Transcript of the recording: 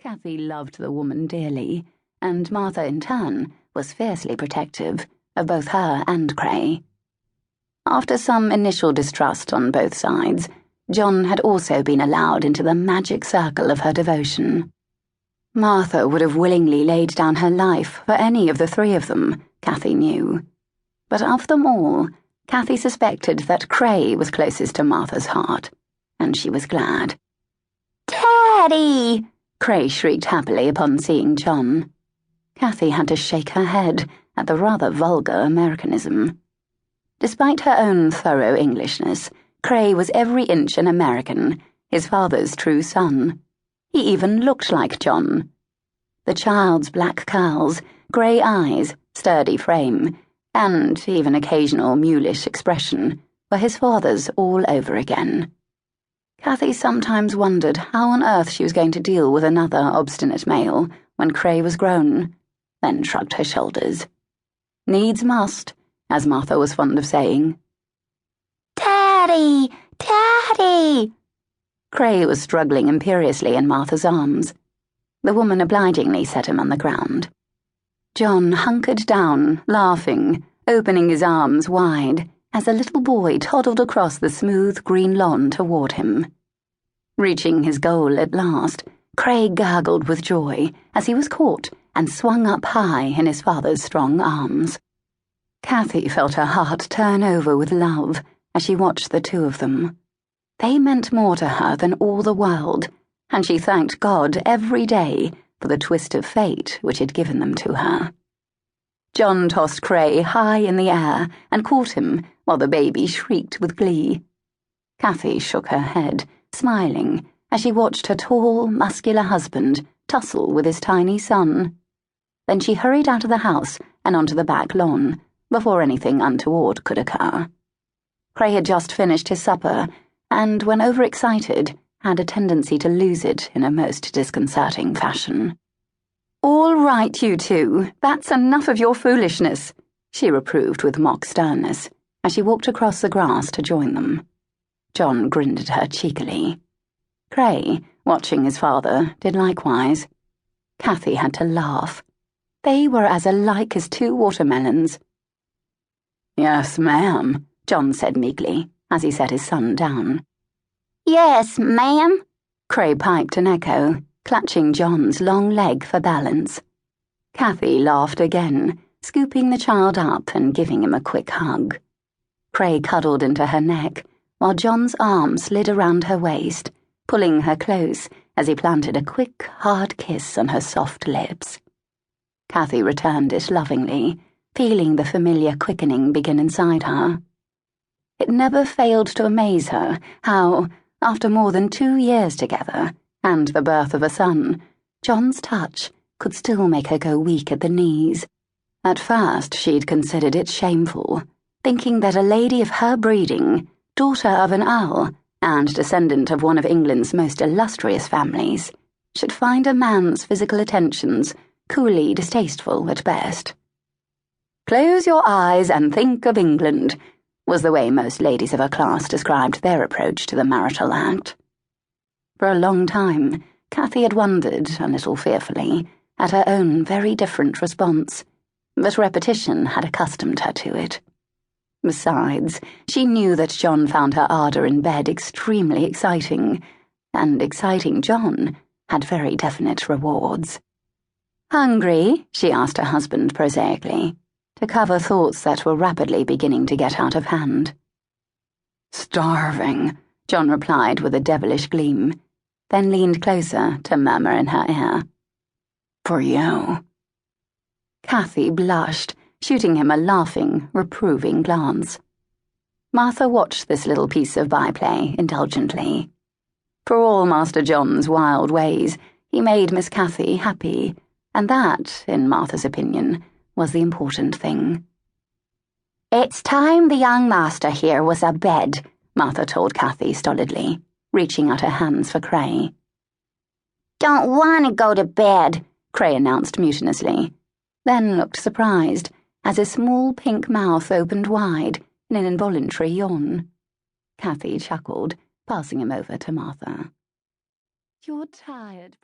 Cathy loved the woman dearly, and Martha, in turn, was fiercely protective of both her and Cray. After some initial distrust on both sides, John had also been allowed into the magic circle of her devotion. Martha would have willingly laid down her life for any of the three of them, Cathy knew. But of them all, Cathy suspected that Cray was closest to Martha's heart, and she was glad. "Daddy!" Cray shrieked happily upon seeing John. Cathy had to shake her head at the rather vulgar Americanism. Despite her own thorough Englishness, Cray was every inch an American, his father's true son. He even looked like John. The child's black curls, grey eyes, sturdy frame, and even occasional mulish expression were his father's all over again. Cathy sometimes wondered how on earth she was going to deal with another obstinate male when Cray was grown, then shrugged her shoulders. Needs must, as Martha was fond of saying. "Daddy! Daddy!" Cray was struggling imperiously in Martha's arms. The woman obligingly set him on the ground. John hunkered down, laughing, opening his arms wide, as the little boy toddled across the smooth green lawn toward him. Reaching his goal at last, Cray gurgled with joy as he was caught and swung up high in his father's strong arms. Cathy felt her heart turn over with love as she watched the two of them. They meant more to her than all the world, and she thanked God every day for the twist of fate which had given them to her. John tossed Cray high in the air and caught him while the baby shrieked with glee. Cathy shook her head, smiling, as she watched her tall, muscular husband tussle with his tiny son. Then she hurried out of the house and onto the back lawn, before anything untoward could occur. Cray had just finished his supper, and, when overexcited, had a tendency to lose it in a most disconcerting fashion. "All right, you two, that's enough of your foolishness," she reproved with mock sternness, as she walked across the grass to join them. John grinned at her cheekily. Cray, watching his father, did likewise. Cathy had to laugh. They were as alike as two watermelons. "Yes, ma'am," John said meekly, as he set his son down. "Yes, ma'am," Cray piped an echo, clutching John's long leg for balance. Cathy laughed again, scooping the child up and giving him a quick hug. Cray cuddled into her neck, while John's arm slid around her waist, pulling her close as he planted a quick, hard kiss on her soft lips. Cathy returned it lovingly, feeling the familiar quickening begin inside her. It never failed to amaze her how, after more than 2 years together, and the birth of a son, John's touch could still make her go weak at the knees. At first she'd considered it shameful, thinking that a lady of her breeding, daughter of an earl, and descendant of one of England's most illustrious families, should find a man's physical attentions coolly distasteful at best. "Close your eyes and think of England," was the way most ladies of her class described their approach to the marital act. For a long time, Cathy had wondered, a little fearfully, at her own very different response, but repetition had accustomed her to it. Besides, she knew that John found her ardour in bed extremely exciting, and exciting John had very definite rewards. "Hungry?" she asked her husband prosaically, to cover thoughts that were rapidly beginning to get out of hand. "Starving," John replied with a devilish gleam, then leaned closer to murmur in her ear. "For you." Cathy blushed, shooting him a laughing, reproving glance. Martha watched this little piece of byplay indulgently. For all Master John's wild ways, he made Miss Cathy happy, and that, in Martha's opinion, was the important thing. "It's time the young master here was abed," Martha told Cathy stolidly, reaching out her hands for Cray. "Don't want to go to bed," Cray announced mutinously, then looked surprised as his small pink mouth opened wide in an involuntary yawn. Cathy chuckled, passing him over to Martha. "You're tired,